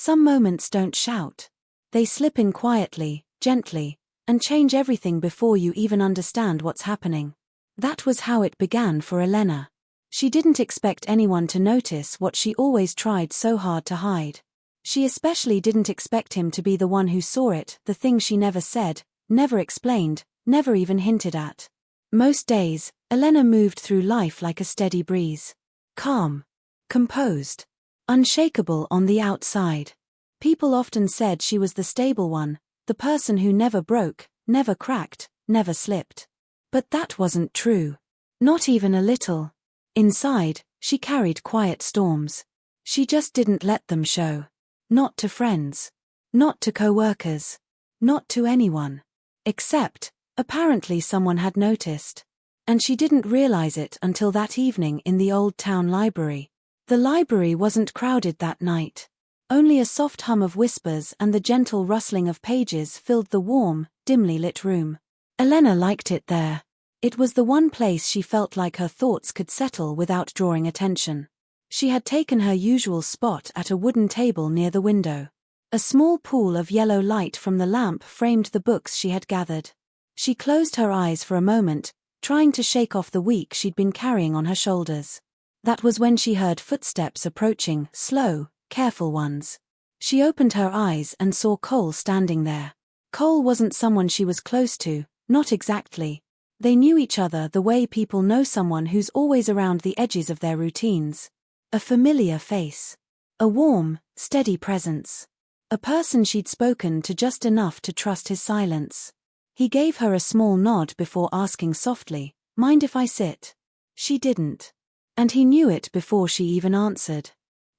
Some moments don't shout. They slip in quietly, gently, and change everything before you even understand what's happening. That was how it began for Elena. She didn't expect anyone to notice what she always tried so hard to hide. She especially didn't expect him to be the one who saw it, the thing she never said, never explained, never even hinted at. Most days, Elena moved through life like a steady breeze. Calm. Composed. Unshakable on the outside. People often said she was the stable one, the person who never broke, never cracked, never slipped. But that wasn't true. Not even a little. Inside, she carried quiet storms. She just didn't let them show. Not to friends. Not to co-workers. Not to anyone. Except, apparently someone had noticed. And she didn't realize it until that evening in the old town library. The library wasn't crowded that night. Only a soft hum of whispers and the gentle rustling of pages filled the warm, dimly lit room. Elena liked it there. It was the one place she felt like her thoughts could settle without drawing attention. She had taken her usual spot at a wooden table near the window. A small pool of yellow light from the lamp framed the books she had gathered. She closed her eyes for a moment, trying to shake off the week she'd been carrying on her shoulders. That was when she heard footsteps approaching, slow, careful ones. She opened her eyes and saw Cole standing there. Cole wasn't someone she was close to, not exactly. They knew each other the way people know someone who's always around the edges of their routines. A familiar face. A warm, steady presence. A person she'd spoken to just enough to trust his silence. He gave her a small nod before asking softly, "Mind if I sit?" She didn't. And he knew it before she even answered.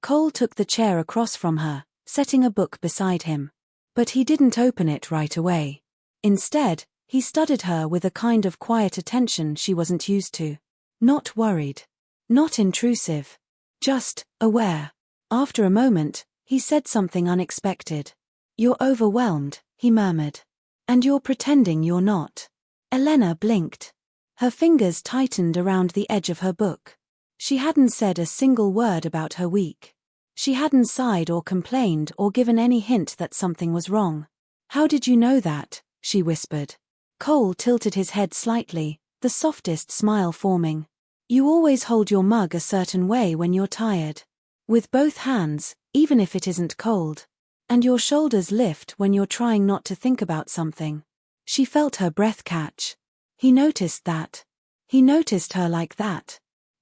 Cole took the chair across from her, setting a book beside him. But he didn't open it right away. Instead, he studied her with a kind of quiet attention she wasn't used to. Not worried. Not intrusive. Just aware. After a moment, he said something unexpected. "You're overwhelmed," he murmured. "And you're pretending you're not." Elena blinked. Her fingers tightened around the edge of her book. She hadn't said a single word about her week. She hadn't sighed or complained or given any hint that something was wrong. "How did you know that?" she whispered. Cole tilted his head slightly, the softest smile forming. "You always hold your mug a certain way when you're tired. With both hands, even if it isn't cold. And your shoulders lift when you're trying not to think about something." She felt her breath catch. He noticed that. He noticed her like that.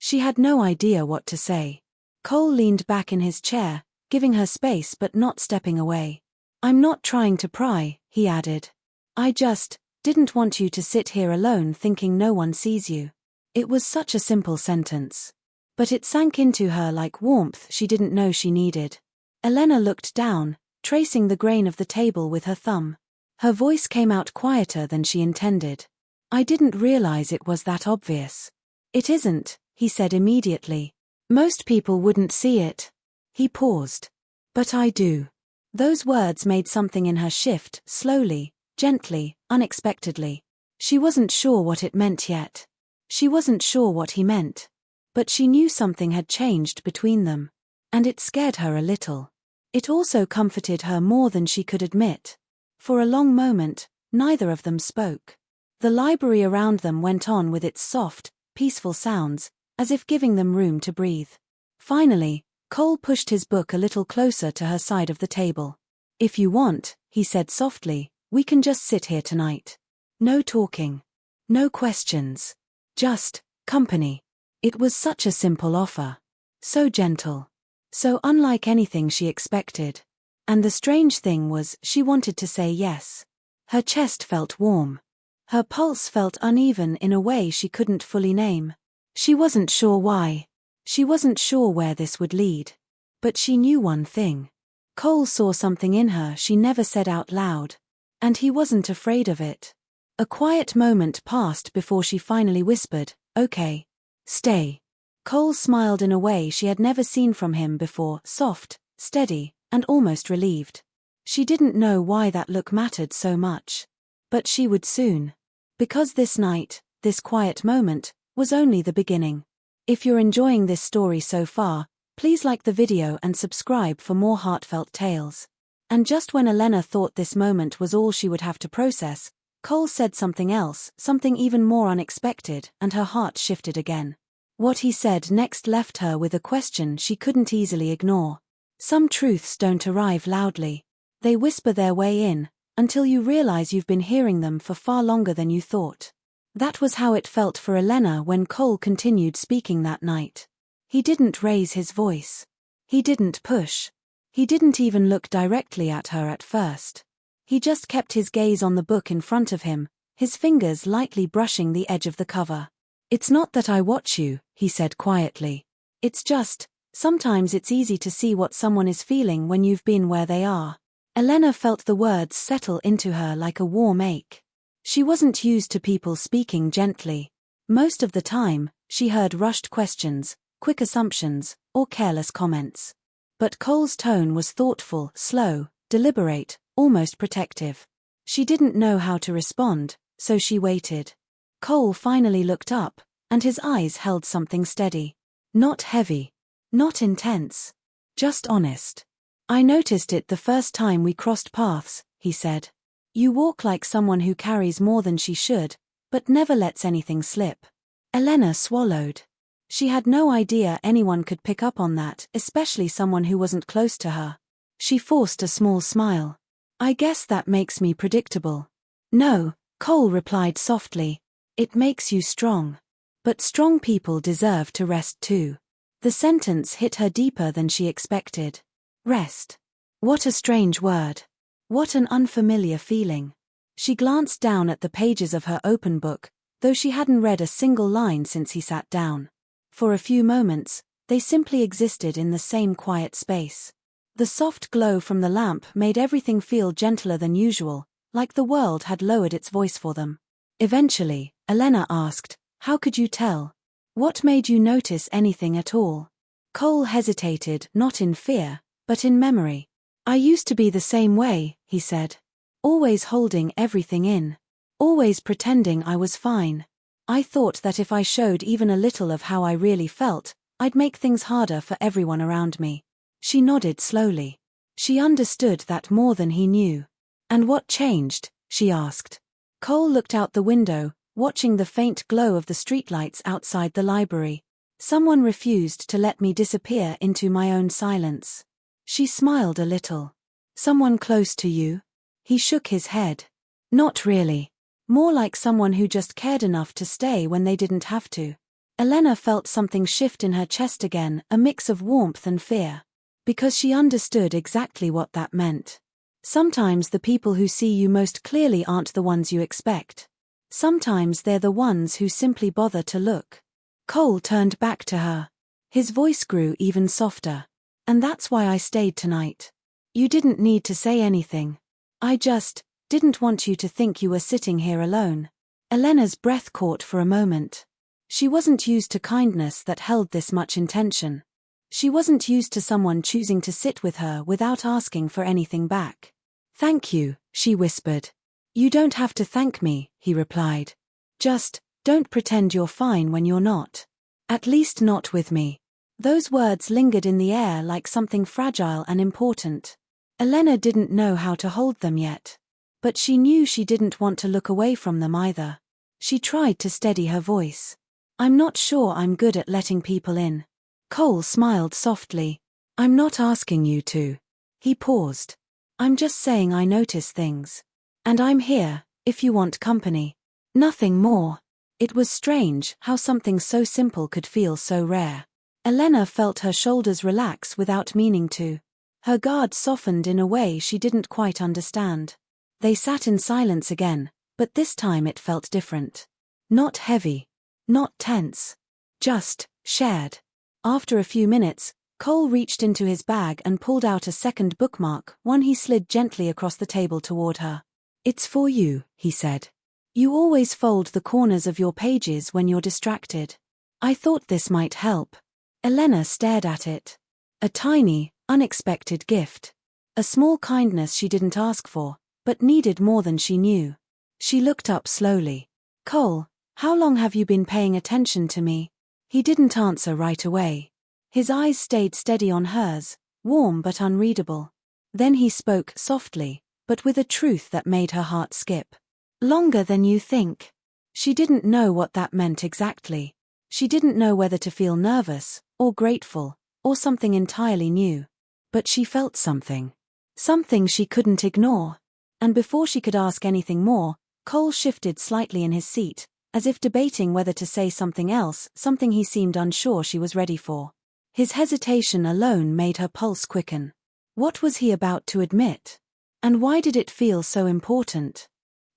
She had no idea what to say. Cole leaned back in his chair, giving her space but not stepping away. "I'm not trying to pry," he added. "I just didn't want you to sit here alone thinking no one sees you." It was such a simple sentence. But it sank into her like warmth she didn't know she needed. Elena looked down, tracing the grain of the table with her thumb. Her voice came out quieter than she intended. "I didn't realize it was that obvious." "It isn't," he said immediately. "Most people wouldn't see it." He paused. "But I do." Those words made something in her shift, slowly, gently, unexpectedly. She wasn't sure what it meant yet. She wasn't sure what he meant. But she knew something had changed between them. And it scared her a little. It also comforted her more than she could admit. For a long moment, neither of them spoke. The library around them went on with its soft, peaceful sounds, as if giving them room to breathe. Finally, Cole pushed his book a little closer to her side of the table. "If you want," he said softly, "we can just sit here tonight. No talking. No questions. Just company." It was such a simple offer. So gentle. So unlike anything she expected. And the strange thing was, she wanted to say yes. Her chest felt warm. Her pulse felt uneven in a way she couldn't fully name. She wasn't sure why. She wasn't sure where this would lead. But she knew one thing. Cole saw something in her she never said out loud. And he wasn't afraid of it. A quiet moment passed before she finally whispered, "Okay. Stay." Cole smiled in a way she had never seen from him before, soft, steady, and almost relieved. She didn't know why that look mattered so much. But she would soon. Because this night, this quiet moment, was only the beginning. If you're enjoying this story so far, Please like the video and subscribe for more heartfelt tales. And just when Elena thought this moment was all she would have to process, Cole said something else, something even more unexpected, and her heart shifted again. What he said next left her with a question she couldn't easily ignore. Some truths don't arrive loudly. They whisper their way in, until you realize you've been hearing them for far longer than you thought. That was how it felt for Elena when Cole continued speaking that night. He didn't raise his voice. He didn't push. He didn't even look directly at her at first. He just kept his gaze on the book in front of him, his fingers lightly brushing the edge of the cover. "It's not that I watch you," he said quietly. "It's just, sometimes it's easy to see what someone is feeling when you've been where they are." Elena felt the words settle into her like a warm ache. She wasn't used to people speaking gently. Most of the time, she heard rushed questions, quick assumptions, or careless comments. But Cole's tone was thoughtful, slow, deliberate, almost protective. She didn't know how to respond, so she waited. Cole finally looked up, and his eyes held something steady. Not heavy. Not intense. Just honest. "I noticed it the first time we crossed paths," he said. "You walk like someone who carries more than she should, but never lets anything slip." Elena swallowed. She had no idea anyone could pick up on that, especially someone who wasn't close to her. She forced a small smile. "I guess that makes me predictable." "No," Cole replied softly. "It makes you strong. But strong people deserve to rest too." The sentence hit her deeper than she expected. Rest. What a strange word. What an unfamiliar feeling. She glanced down at the pages of her open book, though she hadn't read a single line since he sat down. For a few moments, they simply existed in the same quiet space. The soft glow from the lamp made everything feel gentler than usual, like the world had lowered its voice for them. Eventually, Elena asked, "How could you tell? What made you notice anything at all?" Cole hesitated, not in fear, but in memory. "I used to be the same way," he said. "Always holding everything in. Always pretending I was fine. I thought that if I showed even a little of how I really felt, I'd make things harder for everyone around me." She nodded slowly. She understood that more than he knew. "And what changed?" she asked. Cole looked out the window, watching the faint glow of the streetlights outside the library. "Someone refused to let me disappear into my own silence." She smiled a little. "Someone close to you?" He shook his head. "Not really. More like someone who just cared enough to stay when they didn't have to." Elena felt something shift in her chest again, a mix of warmth and fear. Because she understood exactly what that meant. Sometimes the people who see you most clearly aren't the ones you expect. Sometimes they're the ones who simply bother to look. Cole turned back to her. His voice grew even softer. "And that's why I stayed tonight. You didn't need to say anything. I just didn't want you to think you were sitting here alone." Elena's breath caught for a moment. She wasn't used to kindness that held this much intention. She wasn't used to someone choosing to sit with her without asking for anything back. "Thank you," she whispered. "You don't have to thank me," he replied. "Just don't pretend you're fine when you're not. At least not with me." Those words lingered in the air like something fragile and important. Elena didn't know how to hold them yet. But she knew she didn't want to look away from them either. She tried to steady her voice. "I'm not sure I'm good at letting people in." Cole smiled softly. "I'm not asking you to." He paused. "I'm just saying I notice things. And I'm here, if you want company. Nothing more." It was strange how something so simple could feel so rare. Elena felt her shoulders relax without meaning to. Her guard softened in a way she didn't quite understand. They sat in silence again, but this time it felt different. Not heavy. Not tense. Just shared. After a few minutes, Cole reached into his bag and pulled out a second bookmark, one he slid gently across the table toward her. "It's for you," he said. "You always fold the corners of your pages when you're distracted. I thought this might help." Elena stared at it. A tiny, unexpected gift. A small kindness she didn't ask for, but needed more than she knew. She looked up slowly. "Cole, how long have you been paying attention to me?" He didn't answer right away. His eyes stayed steady on hers, warm but unreadable. Then he spoke softly, but with a truth that made her heart skip. Longer than you think. She didn't know what that meant exactly. She didn't know whether to feel nervous, or grateful, or something entirely new. But she felt something. Something she couldn't ignore. And before she could ask anything more, Cole shifted slightly in his seat, as if debating whether to say something else, something he seemed unsure she was ready for. His hesitation alone made her pulse quicken. What was he about to admit? And why did it feel so important?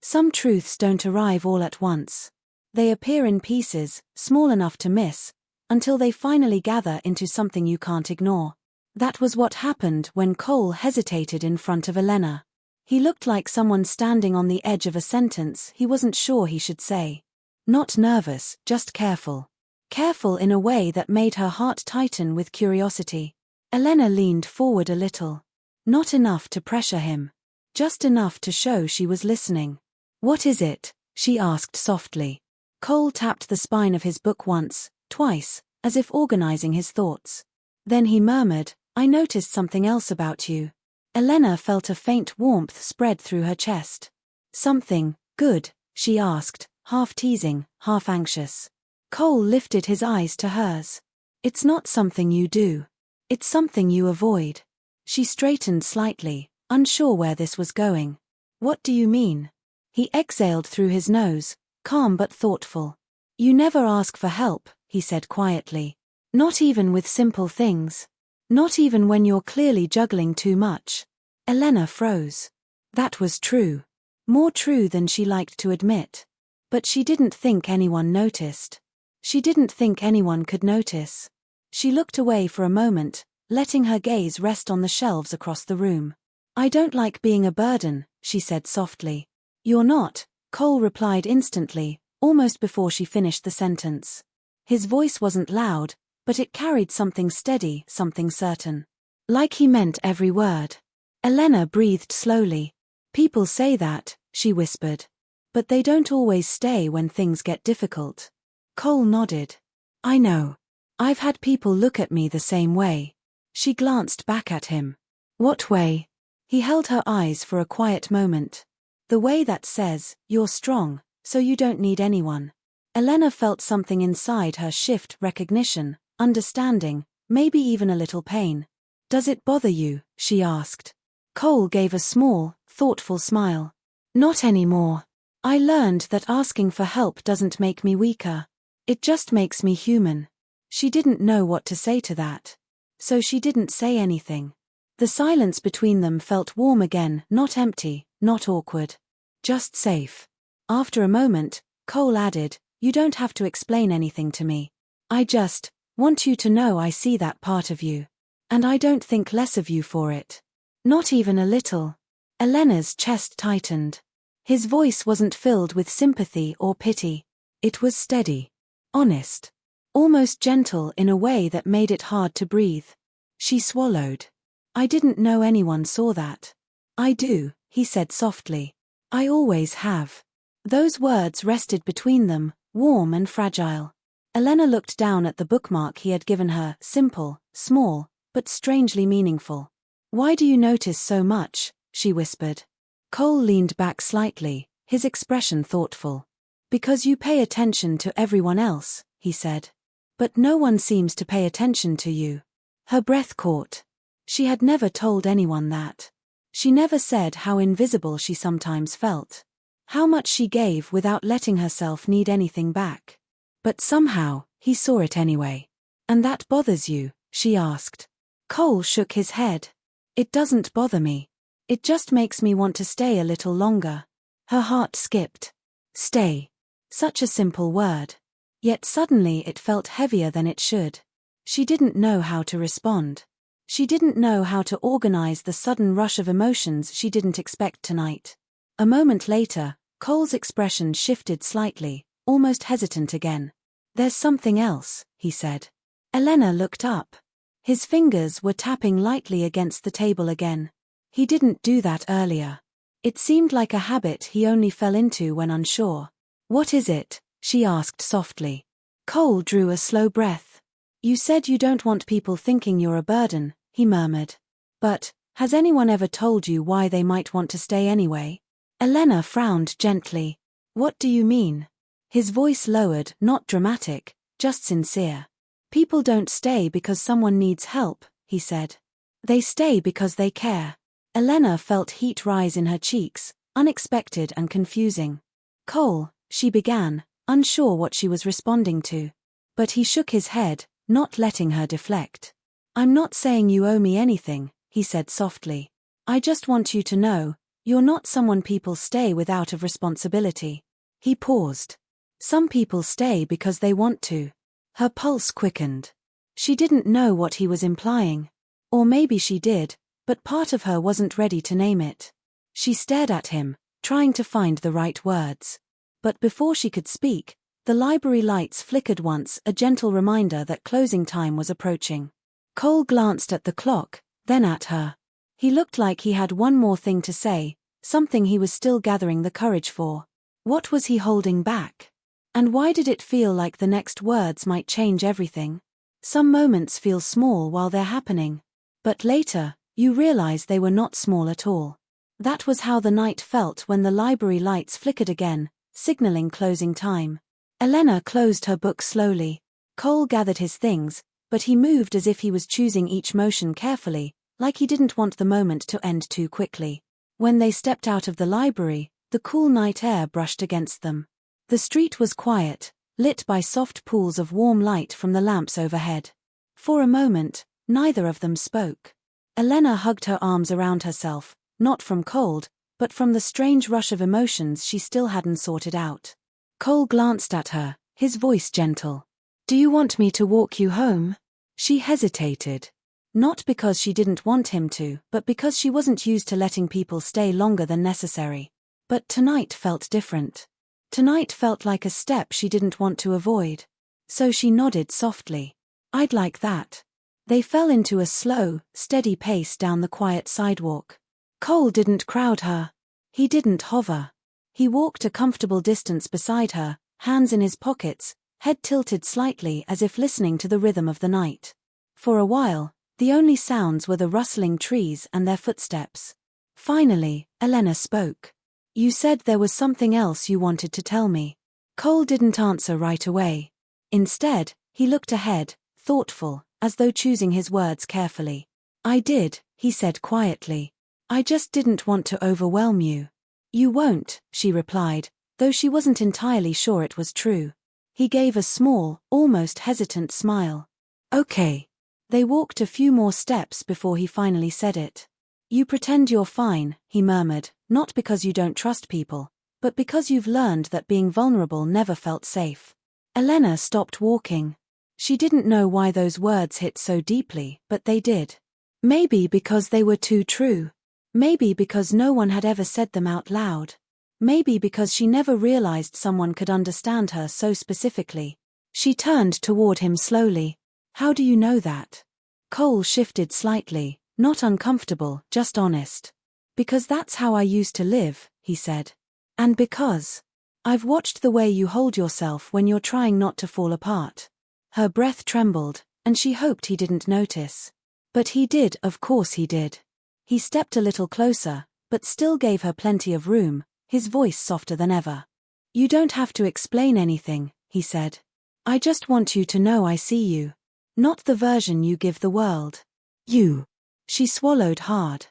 Some truths don't arrive all at once. They appear in pieces, small enough to miss, until they finally gather into something you can't ignore. That was what happened when Cole hesitated in front of Elena. He looked like someone standing on the edge of a sentence he wasn't sure he should say. Not nervous, just careful. Careful in a way that made her heart tighten with curiosity. Elena leaned forward a little. Not enough to pressure him. Just enough to show she was listening. "What is it?" she asked softly. Cole tapped the spine of his book once, twice, as if organizing his thoughts. Then he murmured, "I noticed something else about you." Elena felt a faint warmth spread through her chest. "Something good?" she asked, half teasing, half anxious. Cole lifted his eyes to hers. "It's not something you do. It's something you avoid." She straightened slightly, unsure where this was going. "What do you mean?" He exhaled through his nose, calm but thoughtful. "You never ask for help," he said quietly. "Not even with simple things. Not even when you're clearly juggling too much." Elena froze. That was true. More true than she liked to admit. But she didn't think anyone noticed. She didn't think anyone could notice. She looked away for a moment, letting her gaze rest on the shelves across the room. "I don't like being a burden," she said softly. "You're not," Cole replied instantly, almost before she finished the sentence. His voice wasn't loud, but it carried something steady, something certain. Like he meant every word. Elena breathed slowly. "People say that," she whispered. "But they don't always stay when things get difficult." Cole nodded. "I know. I've had people look at me the same way." She glanced back at him. "What way?" He held her eyes for a quiet moment. "The way that says, you're strong, so you don't need anyone." Elena felt something inside her shift, recognition, understanding, maybe even a little pain. "Does it bother you?" she asked. Cole gave a small, thoughtful smile. "Not anymore. I learned that asking for help doesn't make me weaker. It just makes me human." She didn't know what to say to that. So she didn't say anything. The silence between them felt warm again, not empty, not awkward. Just safe. After a moment, Cole added, "You don't have to explain anything to me. I just want you to know I see that part of you. And I don't think less of you for it. Not even a little." Elena's chest tightened. His voice wasn't filled with sympathy or pity. It was steady. Honest. Almost gentle in a way that made it hard to breathe. She swallowed. "I didn't know anyone saw that." "I do," he said softly. "I always have." Those words rested between them, warm and fragile. Elena looked down at the bookmark he had given her, simple, small, but strangely meaningful. "Why do you notice so much?" she whispered. Cole leaned back slightly, his expression thoughtful. "Because you pay attention to everyone else," he said. "But no one seems to pay attention to you." Her breath caught. She had never told anyone that. She never said how invisible she sometimes felt. How much she gave without letting herself need anything back. But somehow, he saw it anyway. "And that bothers you?" she asked. Cole shook his head. "It doesn't bother me. It just makes me want to stay a little longer." Her heart skipped. Stay. Such a simple word. Yet suddenly it felt heavier than it should. She didn't know how to respond. She didn't know how to organize the sudden rush of emotions she didn't expect tonight. A moment later, Cole's expression shifted slightly, almost hesitant again. "There's something else," he said. Elena looked up. His fingers were tapping lightly against the table again. He didn't do that earlier. It seemed like a habit he only fell into when unsure. "What is it?" she asked softly. Cole drew a slow breath. You said you don't want people thinking you're a burden, he murmured. But, has anyone ever told you why they might want to stay anyway? Elena frowned gently. What do you mean? His voice lowered, not dramatic, just sincere. People don't stay because someone needs help, he said. They stay because they care. Elena felt heat rise in her cheeks, unexpected and confusing. Cole, she began, unsure what she was responding to. But he shook his head, not letting her deflect. I'm not saying you owe me anything, he said softly. I just want you to know, you're not someone people stay with out of responsibility. He paused. Some people stay because they want to. Her pulse quickened. She didn't know what he was implying. Or maybe she did, but part of her wasn't ready to name it. She stared at him, trying to find the right words. But before she could speak, the library lights flickered once, a gentle reminder that closing time was approaching. Cole glanced at the clock, then at her. He looked like he had one more thing to say, something he was still gathering the courage for. What was he holding back? And why did it feel like the next words might change everything? Some moments feel small while they're happening. But later, you realize they were not small at all. That was how the night felt when the library lights flickered again, signaling closing time. Elena closed her book slowly. Cole gathered his things, but he moved as if he was choosing each motion carefully, like he didn't want the moment to end too quickly. When they stepped out of the library, the cool night air brushed against them. The street was quiet, lit by soft pools of warm light from the lamps overhead. For a moment, neither of them spoke. Elena hugged her arms around herself, not from cold, but from the strange rush of emotions she still hadn't sorted out. Cole glanced at her, his voice gentle. Do you want me to walk you home? She hesitated. Not because she didn't want him to, but because she wasn't used to letting people stay longer than necessary. But tonight felt different. Tonight felt like a step she didn't want to avoid. So she nodded softly. I'd like that. They fell into a slow, steady pace down the quiet sidewalk. Cole didn't crowd her. He didn't hover. He walked a comfortable distance beside her, hands in his pockets, head tilted slightly as if listening to the rhythm of the night. For a while, the only sounds were the rustling trees and their footsteps. Finally, Elena spoke. You said there was something else you wanted to tell me. Cole didn't answer right away. Instead, he looked ahead, thoughtful, as though choosing his words carefully. I did, he said quietly. I just didn't want to overwhelm you. You won't, she replied, though she wasn't entirely sure it was true. He gave a small, almost hesitant smile. Okay. They walked a few more steps before he finally said it. You pretend you're fine, he murmured, not because you don't trust people, but because you've learned that being vulnerable never felt safe. Elena stopped walking. She didn't know why those words hit so deeply, but they did. Maybe because they were too true. Maybe because no one had ever said them out loud. Maybe because she never realized someone could understand her so specifically. She turned toward him slowly. How do you know that? Cole shifted slightly, not uncomfortable, just honest. Because that's how I used to live, he said. And because I've watched the way you hold yourself when you're trying not to fall apart. Her breath trembled, and she hoped he didn't notice. But he did, of course he did. He stepped a little closer, but still gave her plenty of room, his voice softer than ever. You don't have to explain anything, he said. I just want you to know I see you. Not the version you give the world. You. She swallowed hard.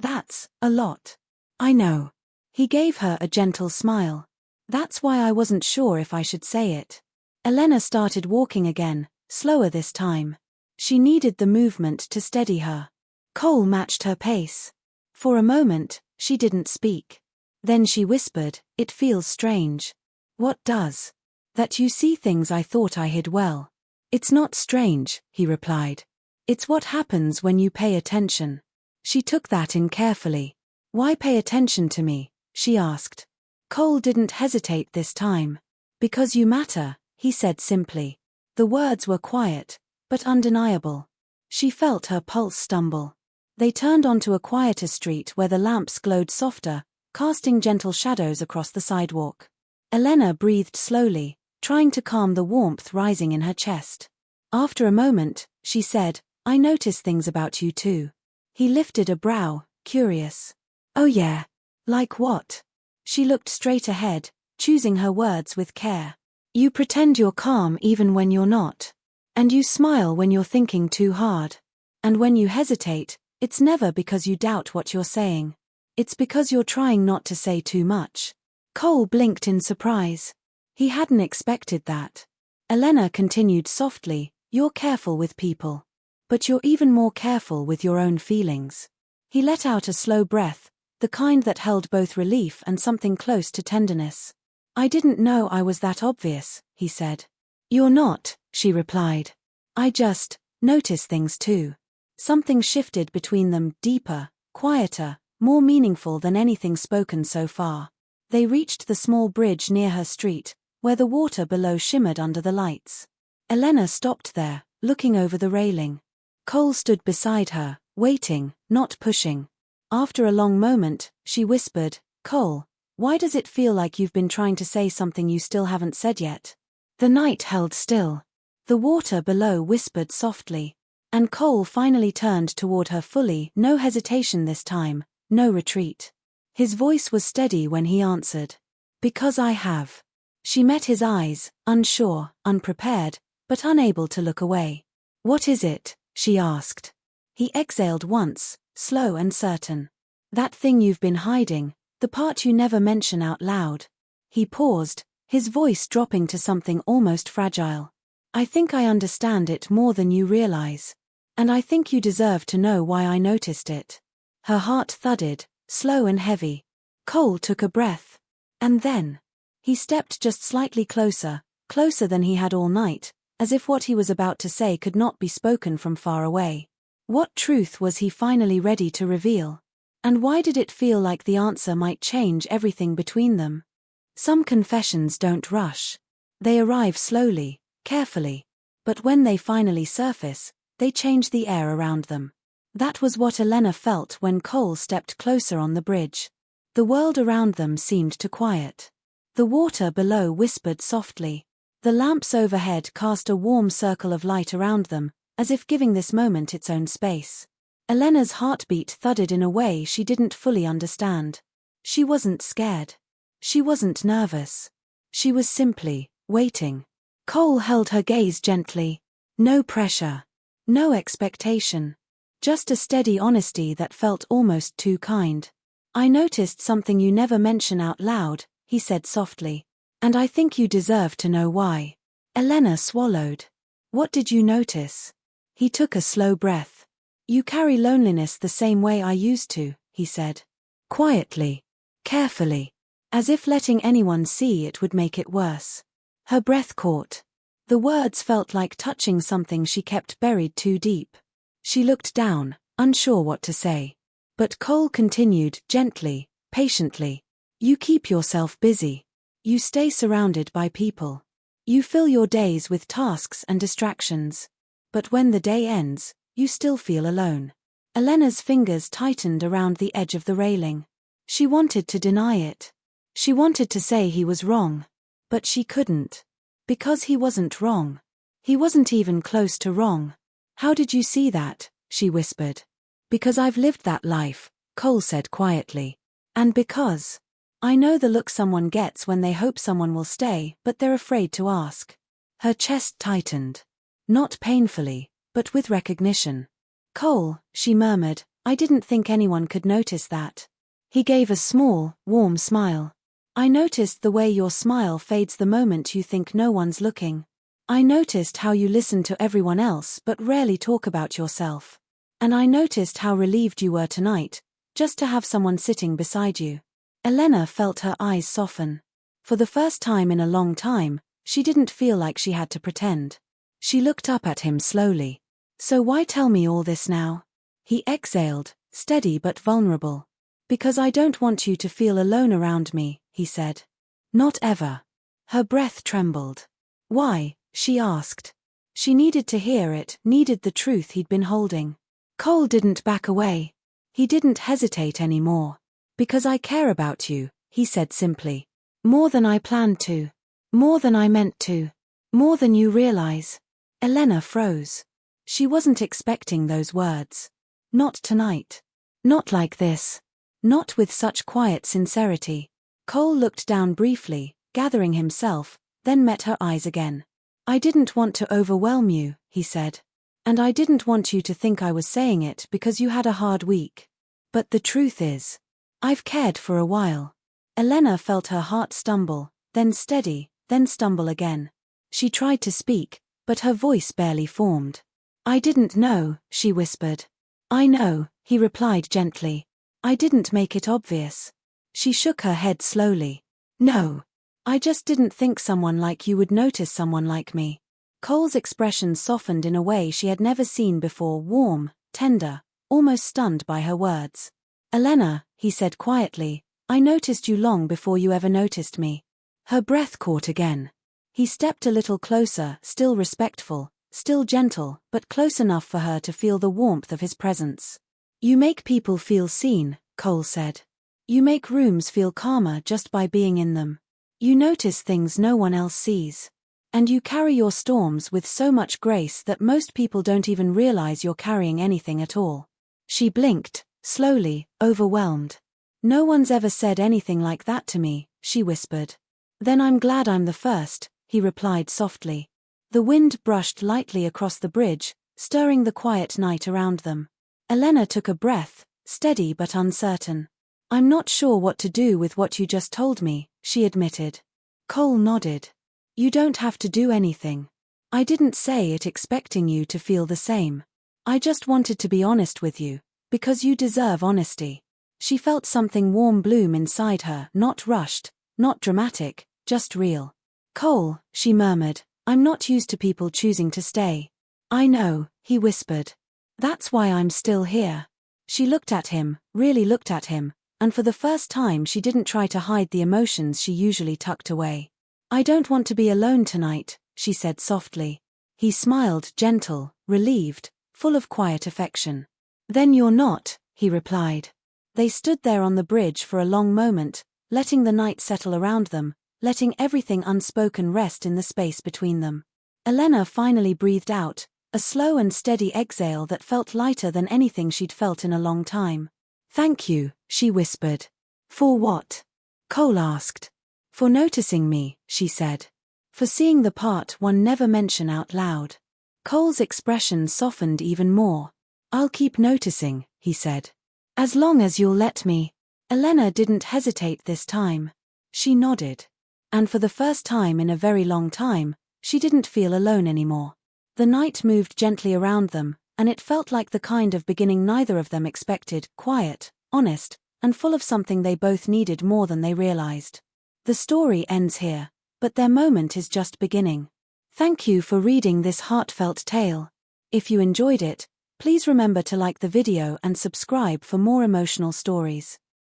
That's a lot. I know. He gave her a gentle smile. That's why I wasn't sure if I should say it. Elena started walking again, slower this time. She needed the movement to steady her. Cole matched her pace. For a moment, she didn't speak. Then she whispered, It feels strange. What does? That you see things I thought I hid well. It's not strange, he replied. It's what happens when you pay attention. She took that in carefully. Why pay attention to me? She asked. Cole didn't hesitate this time. Because you matter, he said simply. The words were quiet, but undeniable. She felt her pulse stumble. They turned onto a quieter street where the lamps glowed softer, casting gentle shadows across the sidewalk. Elena breathed slowly, trying to calm the warmth rising in her chest. After a moment, she said, I notice things about you too. He lifted a brow, curious. Oh yeah. Like what? She looked straight ahead, choosing her words with care. You pretend you're calm even when you're not. And you smile when you're thinking too hard. And when you hesitate, it's never because you doubt what you're saying. It's because you're trying not to say too much. Cole blinked in surprise. He hadn't expected that. Elena continued softly, You're careful with people. But you're even more careful with your own feelings. He let out a slow breath, the kind that held both relief and something close to tenderness. I didn't know I was that obvious, he said. You're not, she replied. I just notice things too. Something shifted between them, deeper, quieter, more meaningful than anything spoken so far. They reached the small bridge near her street, where the water below shimmered under the lights. Elena stopped there, looking over the railing. Cole stood beside her, waiting, not pushing. After a long moment, she whispered, Cole, why does it feel like you've been trying to say something you still haven't said yet? The night held still. The water below whispered softly. And Cole finally turned toward her fully, no hesitation this time, no retreat. His voice was steady when he answered. Because I have. She met his eyes, unsure, unprepared, but unable to look away. What is it? She asked. He exhaled once, slow and certain. That thing you've been hiding, the part you never mention out loud. He paused, his voice dropping to something almost fragile. I think I understand it more than you realize. And I think you deserve to know why I noticed it. Her heart thudded, slow and heavy. Cole took a breath. And then he stepped just slightly closer, closer than he had all night, as if what he was about to say could not be spoken from far away. What truth was he finally ready to reveal? And why did it feel like the answer might change everything between them? Some confessions don't rush. They arrive slowly, carefully. But when they finally surface, they change the air around them. That was what Elena felt when Cole stepped closer on the bridge. The world around them seemed to quiet. The water below whispered softly. The lamps overhead cast a warm circle of light around them, as if giving this moment its own space. Elena's heartbeat thudded in a way she didn't fully understand. She wasn't scared. She wasn't nervous. She was simply waiting. Cole held her gaze gently. No pressure. No expectation. Just a steady honesty that felt almost too kind. I noticed something you never mention out loud, he said softly. And I think you deserve to know why. Elena swallowed. What did you notice? He took a slow breath. You carry loneliness the same way I used to, he said. Quietly. Carefully. As if letting anyone see it would make it worse. Her breath caught. The words felt like touching something she kept buried too deep. She looked down, unsure what to say. But Cole continued, gently, patiently. You keep yourself busy. You stay surrounded by people. You fill your days with tasks and distractions. But when the day ends, you still feel alone. Elena's fingers tightened around the edge of the railing. She wanted to deny it. She wanted to say he was wrong. But she couldn't. Because he wasn't wrong. He wasn't even close to wrong. How did you see that? She whispered. Because I've lived that life, Cole said quietly. And because I know the look someone gets when they hope someone will stay, but they're afraid to ask. Her chest tightened. Not painfully, but with recognition. Cole, she murmured, I didn't think anyone could notice that. He gave a small, warm smile. I noticed the way your smile fades the moment you think no one's looking. I noticed how you listen to everyone else but rarely talk about yourself. And I noticed how relieved you were tonight, just to have someone sitting beside you. Elena felt her eyes soften. For the first time in a long time, she didn't feel like she had to pretend. She looked up at him slowly. So why tell me all this now? He exhaled, steady but vulnerable. Because I don't want you to feel alone around me, he said. Not ever. Her breath trembled. Why? She asked. She needed to hear it, needed the truth he'd been holding. Cole didn't back away. He didn't hesitate anymore. Because I care about you, he said simply. More than I planned to. More than I meant to. More than you realize. Elena froze. She wasn't expecting those words. Not tonight. Not like this. Not with such quiet sincerity. Cole looked down briefly, gathering himself, then met her eyes again. I didn't want to overwhelm you, he said. And I didn't want you to think I was saying it because you had a hard week. But the truth is, I've cared for a while. Elena felt her heart stumble, then steady, then stumble again. She tried to speak, but her voice barely formed. I didn't know, she whispered. I know, he replied gently. I didn't make it obvious. She shook her head slowly. No. I just didn't think someone like you would notice someone like me. Cole's expression softened in a way she had never seen before, warm, tender, almost stunned by her words. Elena, he said quietly, I noticed you long before you ever noticed me. Her breath caught again. He stepped a little closer, still respectful, still gentle, but close enough for her to feel the warmth of his presence. You make people feel seen, Cole said. You make rooms feel calmer just by being in them. You notice things no one else sees. And you carry your storms with so much grace that most people don't even realize you're carrying anything at all. She blinked, slowly, overwhelmed. No one's ever said anything like that to me, she whispered. Then I'm glad I'm the first, he replied softly. The wind brushed lightly across the bridge, stirring the quiet night around them. Elena took a breath, steady but uncertain. I'm not sure what to do with what you just told me, she admitted. Cole nodded. You don't have to do anything. I didn't say it expecting you to feel the same. I just wanted to be honest with you, because you deserve honesty. She felt something warm bloom inside her, not rushed, not dramatic, just real. Cole, she murmured, I'm not used to people choosing to stay. I know, he whispered. That's why I'm still here. She looked at him, really looked at him, and for the first time she didn't try to hide the emotions she usually tucked away. I don't want to be alone tonight, she said softly. He smiled, gentle, relieved, full of quiet affection. Then you're not, he replied. They stood there on the bridge for a long moment, letting the night settle around them, letting everything unspoken rest in the space between them. Elena finally breathed out, a slow and steady exhale that felt lighter than anything she'd felt in a long time. Thank you, she whispered. For what? Cole asked. For noticing me, she said. For seeing the part one never mention out loud. Cole's expression softened even more. I'll keep noticing, he said. As long as you'll let me. Elena didn't hesitate this time. She nodded. And for the first time in a very long time, she didn't feel alone anymore. The night moved gently around them, and it felt like the kind of beginning neither of them expected, quiet, honest, and full of something they both needed more than they realized. The story ends here, but their moment is just beginning. Thank you for reading this heartfelt tale. If you enjoyed it, please remember to like the video and subscribe for more emotional stories.